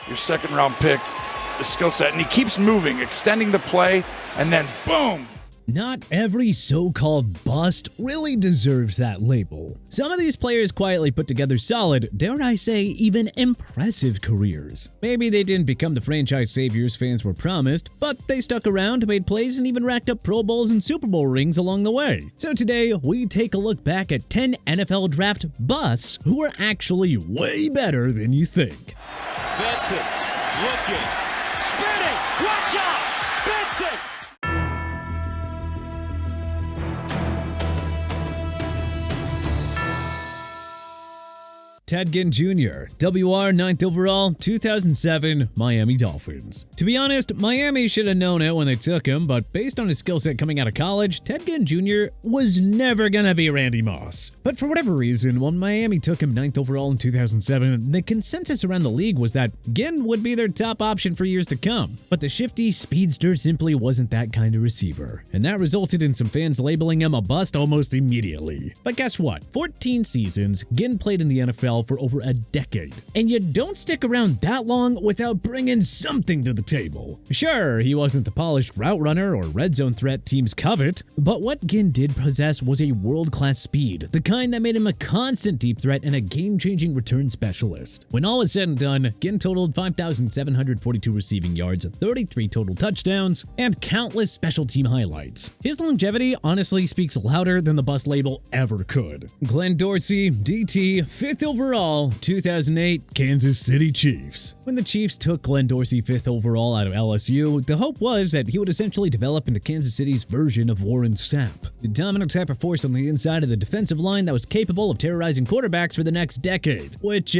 your second-round pick, the skill set, and he keeps moving, extending the play, and then boom. Not every so-called bust really deserves that label. Some of these players quietly put together solid, dare I say, even impressive careers. Maybe they didn't become the franchise saviors fans were promised, but they stuck around, made plays, and even racked up Pro Bowls and Super Bowl rings along the way. So today, we take a look back at 10 NFL draft busts who are actually way better than you think. Benson's looking, spinning, watch out, Benson! Ted Ginn Jr., WR 9th overall, 2007, Miami Dolphins. To be honest, Miami should have known it when they took him, but based on his skill set coming out of college, Ted Ginn Jr. was never gonna be Randy Moss. But for whatever reason, when Miami took him 9th overall in 2007, the consensus around the league was that Ginn would be their top option for years to come. But the shifty speedster simply wasn't that kind of receiver, and that resulted in some fans labeling him a bust almost immediately. But guess what? 14 seasons, Ginn played in the NFL for over a decade, and you don't stick around that long without bringing something to the table. Sure, he wasn't the polished route runner or red zone threat teams covet, but what Ginn did possess was a world-class speed, the kind that made him a constant deep threat and a game-changing return specialist. When all is said and done, Ginn totaled 5,742 receiving yards, 33 total touchdowns, and countless special team highlights. His longevity honestly speaks louder than the bust label ever could. Glenn Dorsey, DT, 5th overall, 2008, Kansas City Chiefs. When the Chiefs took Glenn Dorsey 5th overall out of LSU, the hope was that he would essentially develop into Kansas City's version of Warren Sapp, the dominant type of force on the inside of the defensive line that was capable of terrorizing quarterbacks for the next decade, which,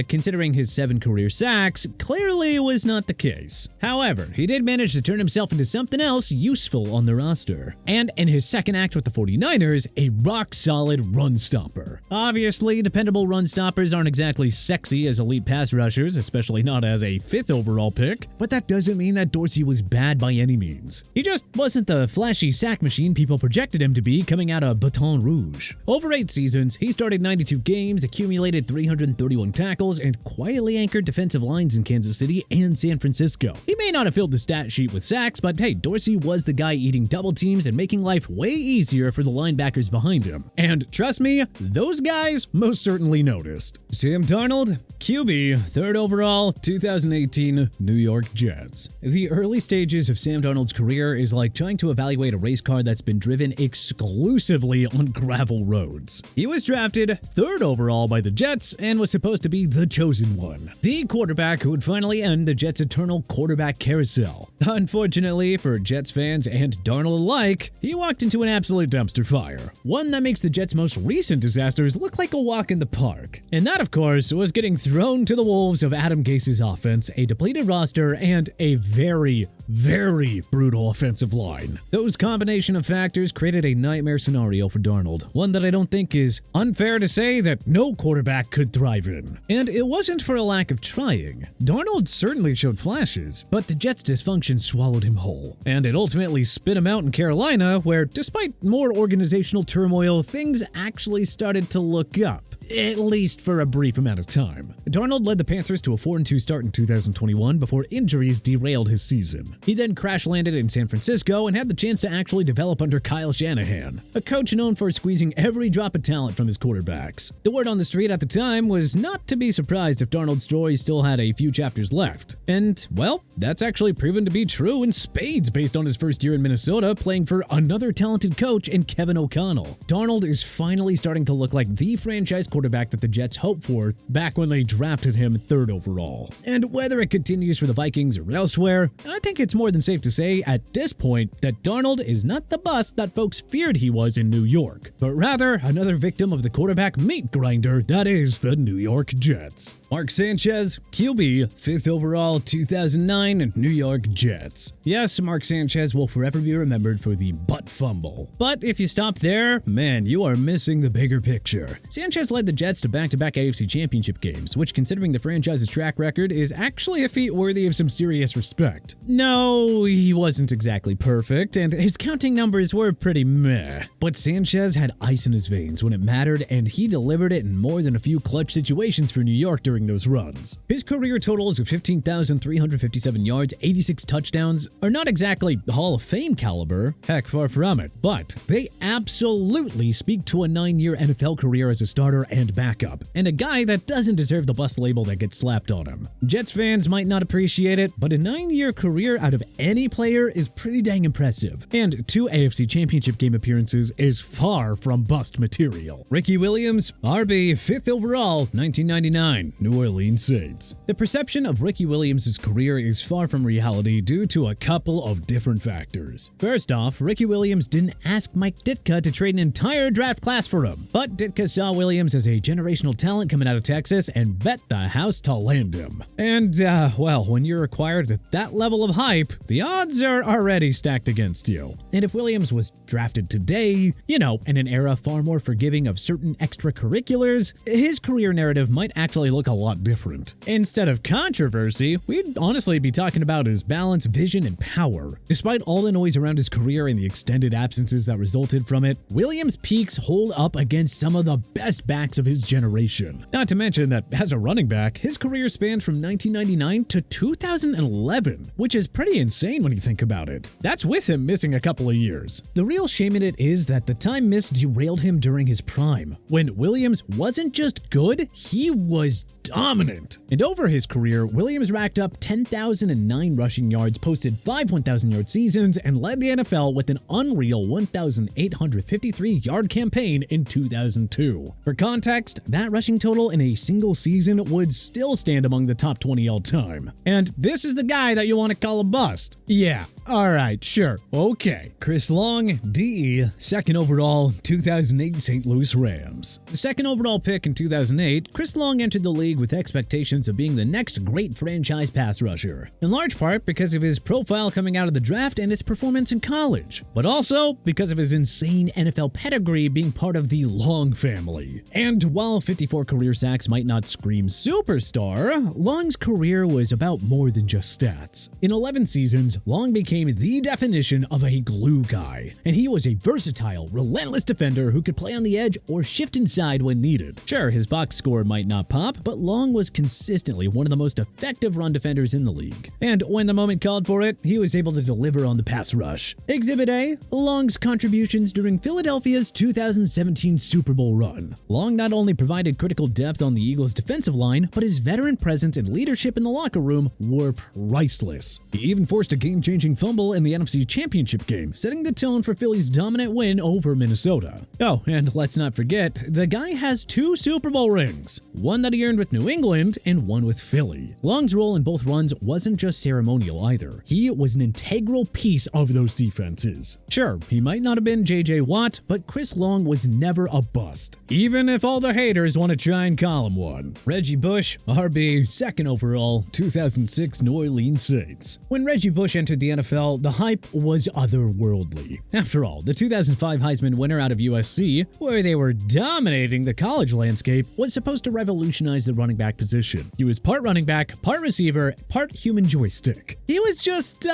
considering his 7 career sacks, clearly was not the case. However, he did manage to turn himself into something else useful on the roster, and in his second act with the 49ers, a rock-solid run stopper. Obviously, dependable run stoppers aren't exactly sexy as elite pass rushers, especially not as a 5th overall pick, but that doesn't mean that Dorsey was bad by any means. He just wasn't the flashy sack machine people projected him to be coming out of Baton Rouge. Over 8 seasons, he started 92 games, accumulated 331 tackles, and quietly anchored defensive lines in Kansas City and San Francisco. He may not have filled the stat sheet with sacks, but hey, Dorsey was the guy eating double teams and making life way easier for the linebackers behind him. And trust me, those guys most certainly noticed. Sam Darnold, QB, 3rd overall, 2018, New York Jets. The early stages of Sam Darnold's career is like trying to evaluate a race car that's been driven exclusively on gravel roads. He was drafted 3rd overall by the Jets and was supposed to be the chosen one, the quarterback who would finally end the Jets' eternal quarterback carousel. Unfortunately for Jets fans and Darnold alike, he walked into an absolute dumpster fire, one that makes the Jets' most recent disasters look like a walk in the park. And that, of course, was getting thrown to the wolves of Adam Gase's offense, a depleted roster, and a very, very brutal offensive line. Those combination of factors created a nightmare scenario for Darnold, one that I don't think is unfair to say that no quarterback could thrive in. And it wasn't for a lack of trying. Darnold certainly showed flashes, but the Jets' dysfunction swallowed him whole, and it ultimately spit him out in Carolina, where, despite more organizational turmoil, things actually started to look up. At least for a brief amount of time. Darnold led the Panthers to a 4-2 start in 2021 before injuries derailed his season. He then crash-landed in San Francisco and had the chance to actually develop under Kyle Shanahan, a coach known for squeezing every drop of talent from his quarterbacks. The word on the street at the time was not to be surprised if Darnold's story still had a few chapters left. And, well, that's actually proven to be true in spades based on his first year in Minnesota, playing for another talented coach in Kevin O'Connell. Darnold is finally starting to look like the franchise quarterback that the Jets hoped for back when they drafted him 3rd overall. And whether it continues for the Vikings or elsewhere, I think it's more than safe to say at this point that Darnold is not the bust that folks feared he was in New York, but rather another victim of the quarterback meat grinder that is the New York Jets. Mark Sanchez, QB, 5th overall, 2009, New York Jets. Yes, Mark Sanchez will forever be remembered for the butt fumble. But if you stop there, man, you are missing the bigger picture. Sanchez led the Jets to back-to-back AFC Championship games, which, considering the franchise's track record, is actually a feat worthy of some serious respect. No, he wasn't exactly perfect, and his counting numbers were pretty meh. But Sanchez had ice in his veins when it mattered, and he delivered it in more than a few clutch situations for New York during those runs. His career totals of 15,357 yards, 86 touchdowns are not exactly Hall of Fame caliber, heck, far from it, but they absolutely speak to a 9-year NFL career as a starter and backup, and a guy that doesn't deserve the bust label that gets slapped on him. Jets fans might not appreciate it, but a 9-year career out of any player is pretty dang impressive, and 2 AFC Championship game appearances is far from bust material. Ricky Williams, RB, 5th overall, 1999, New Orleans Saints. The perception of Ricky Williams' career is far from reality due to a couple of different factors. First off, Ricky Williams didn't ask Mike Ditka to trade an entire draft class for him, but Ditka saw Williams as a generational talent coming out of Texas and bet the house to land him. And, well, when you're acquired at that level of hype, the odds are already stacked against you. And if Williams was drafted today, in an era far more forgiving of certain extracurriculars, his career narrative might actually look a lot different. Instead of controversy, we'd honestly be talking about his balance, vision, and power. Despite all the noise around his career and the extended absences that resulted from it, Williams' peaks hold up against some of the best backs of his generation. Not to mention that as a running back, his career spanned from 1999 to 2011, which is pretty insane when you think about it. That's with him missing a couple of years. The real shame in it is that the time missed derailed him during his prime, when Williams wasn't just good, he was dominant. And over his career, Williams racked up 10,009 rushing yards, posted 5 1,000-yard seasons, and led the NFL with an unreal 1,853-yard campaign in 2002. For context, that rushing total in a single season would still stand among the top 20 all-time. And this is the guy that you want to call a bust. Yeah, alright, sure, okay. Chris Long, DE, 2nd overall, 2008 St. Louis Rams. The 2nd overall pick in 2008, Chris Long entered the league with expectations of being the next great franchise pass rusher, in large part because of his profile coming out of the draft and his performance in college, but also because of his insane NFL pedigree being part of the Long family. And while 54 career sacks might not scream superstar, Long's career was about more than just stats. In 11 seasons, Long became the definition of a glue guy, and he was a versatile, relentless defender who could play on the edge or shift inside when needed. Sure, his box score might not pop, but Long was consistently one of the most effective run defenders in the league. And when the moment called for it, he was able to deliver on the pass rush. Exhibit A, Long's contributions during Philadelphia's 2017 Super Bowl run. Long not only provided critical depth on the Eagles' defensive line, but his veteran presence and leadership in the locker room were priceless. He even forced a game-changing fumble in the NFC Championship game, setting the tone for Philly's dominant win over Minnesota. Oh, and let's not forget, the guy has 2 Super Bowl rings, one that he earned with New England and one with Philly. Long's role in both runs wasn't just ceremonial either. He was an integral piece of those defenses. Sure, he might not have been J.J. Watt, but Chris Long was never a bust, even if all the haters want to try and call him one. Reggie Bush, RB, 2nd overall, 2006 New Orleans Saints. When Reggie Bush entered the NFL, the hype was otherworldly. After all, the 2005 Heisman winner out of USC, where they were dominating the college landscape, was supposed to revolutionize the running back position. He was part running back, part receiver, part human joystick. He was just,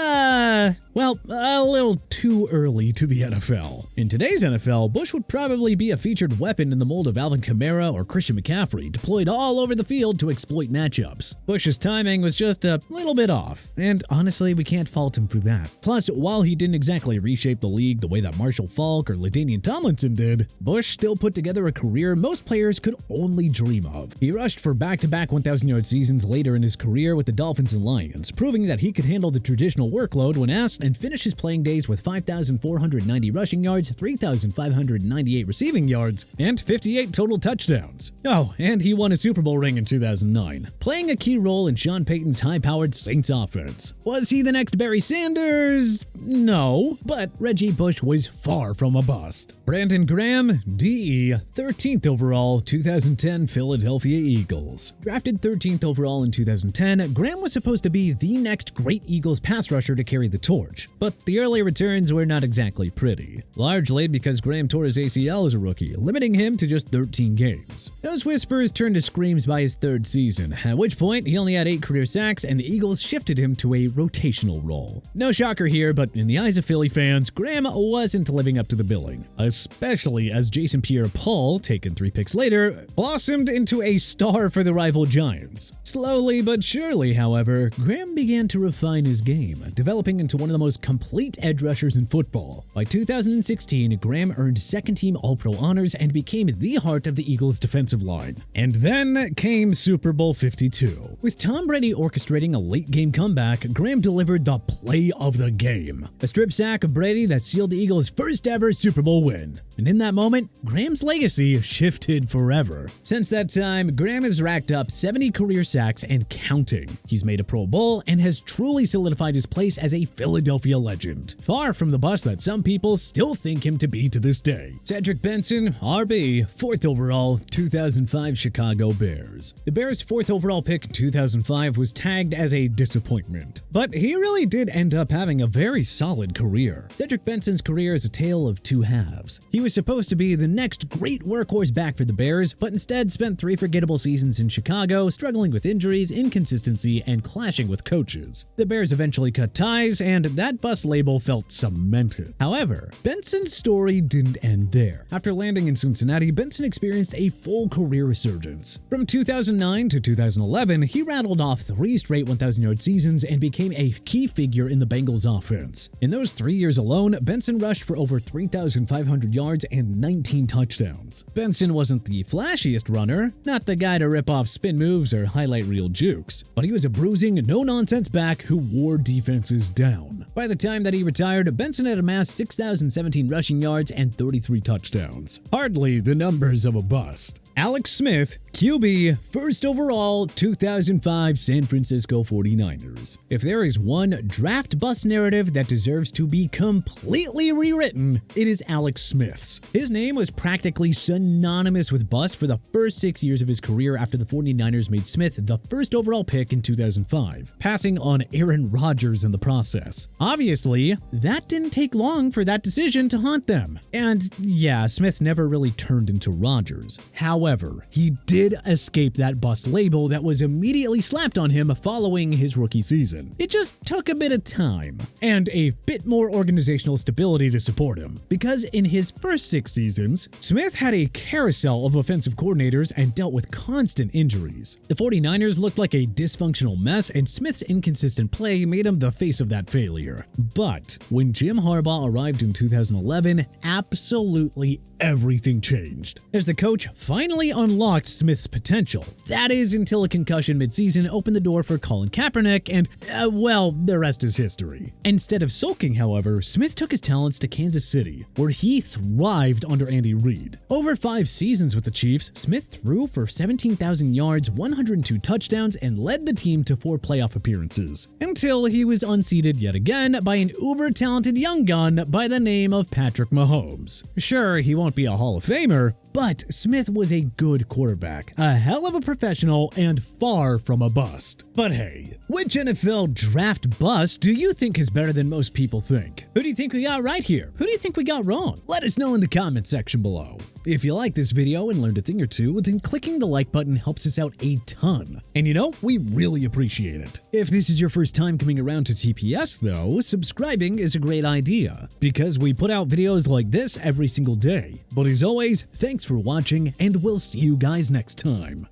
well, a little too early to the NFL. In today's NFL, Bush would probably be a featured weapon in the mold of Alvin Kamara or Christian McCaffrey, deployed all over the field to exploit matchups. Bush's timing was just a little bit off, and honestly, we can't fault him for that. Plus, while he didn't exactly reshape the league the way that Marshall Faulk or LaDainian Tomlinson did, Bush still put together a career most players could only dream of. He rushed for back-to-back 1,000-yard seasons later in his career with the Dolphins and Lions, proving that he could handle the traditional workload when asked and finish his playing days with 5,490 rushing yards, 3,598 receiving yards, and 58 total touchdowns. Oh, and he won a Super Bowl ring in 2009, playing a key role in Sean Payton's high-powered Saints offense. Was he the next Barry Sanders? Commanders? No, but Reggie Bush was far from a bust. Brandon Graham, DE, 13th overall, 2010 Philadelphia Eagles. Drafted 13th overall in 2010, Graham was supposed to be the next great Eagles pass rusher to carry the torch, but the early returns were not exactly pretty, largely because Graham tore his ACL as a rookie, limiting him to just 13 games. Those whispers turned to screams by his third season, at which point he only had 8 career sacks and the Eagles shifted him to a rotational role. No shocker here, but in the eyes of Philly fans, Graham wasn't living up to the billing, especially as Jason Pierre-Paul, taken 3 picks later, blossomed into a star for the rival Giants. Slowly but surely, however, Graham began to refine his game, developing into one of the most complete edge rushers in football. By 2016, Graham earned second-team All-Pro honors and became the heart of the Eagles' defensive line. And then came Super Bowl 52. With Tom Brady orchestrating a late-game comeback, Graham delivered the play of the game, a strip sack of Brady that sealed the Eagles' first-ever Super Bowl win. And in that moment, Graham's legacy shifted forever. Since that time, Graham has racked up 70 career sacks and counting. He's made a Pro Bowl and has truly solidified his place as a Philadelphia legend, far from the bust that some people still think him to be to this day. Cedric Benson, RB, 4th overall, 2005 Chicago Bears. The Bears' 4th overall pick in 2005 was tagged as a disappointment, but he really did end up having a very solid career. Cedric Benson's career is a tale of two halves. He was supposed to be the next great workhorse back for the Bears, but instead spent 3 forgettable seasons in Chicago, struggling with injuries, inconsistency, and clashing with coaches. The Bears eventually cut ties, and that bust label felt cemented. However, Benson's story didn't end there. After landing in Cincinnati, Benson experienced a full career resurgence. From 2009 to 2011, he rattled off 3 straight 1,000-yard seasons and became a key figure in the Bengals offense. In those 3 years alone, Benson rushed for over 3,500 yards and 19 touchdowns. Benson wasn't the flashiest runner, not the guy to rip off spin moves or highlight reel jukes, but he was a bruising, no-nonsense back who wore defenses down. By the time that he retired, Benson had amassed 6,017 rushing yards and 33 touchdowns. Hardly the numbers of a bust. Alex Smith, QB, 1st overall, 2005 San Francisco 49ers. If there is one draft bust narrative that deserves to be completely rewritten, it is Alex Smith's. His name was practically synonymous with bust for the first 6 years of his career after the 49ers made Smith the 1st overall pick in 2005, passing on Aaron Rodgers in the process. Obviously, that didn't take long for that decision to haunt them. And yeah, Smith never really turned into Rodgers. However, he did escape that bust label that was immediately slapped on him following his rookie season. It just took a bit of time and a bit more organizational stability to support him, because in his first 6 seasons, Smith had a carousel of offensive coordinators and dealt with constant injuries. The 49ers looked like a dysfunctional mess, and Smith's inconsistent play made him the face of that failure. But when Jim Harbaugh arrived in 2011, absolutely everything changed, as the coach finally unlocked Smith's potential. That is, until a concussion midseason opened the door for Colin Kaepernick, and, well, the rest is history. Instead of sulking, however, Smith took his talents to Kansas City, where he thrived under Andy Reid. Over 5 seasons with the Chiefs, Smith threw for 17,000 yards, 102 touchdowns, and led the team to 4 playoff appearances, until he was unseated yet again by an uber-talented young gun by the name of Patrick Mahomes. Sure, he won't be a Hall of Famer, but Smith was a good quarterback, a hell of a professional, and far from a bust. But hey, which NFL draft bust do you think is better than most people think? Who do you think we got right here? Who do you think we got wrong? Let us know in the comment section below. If you like this video and learned a thing or two, then clicking the like button helps us out a ton. And you know, we really appreciate it. If this is your first time coming around to TPS though, subscribing is a great idea, because we put out videos like this every single day. But as always, thanks for watching, and we'll see you guys next time.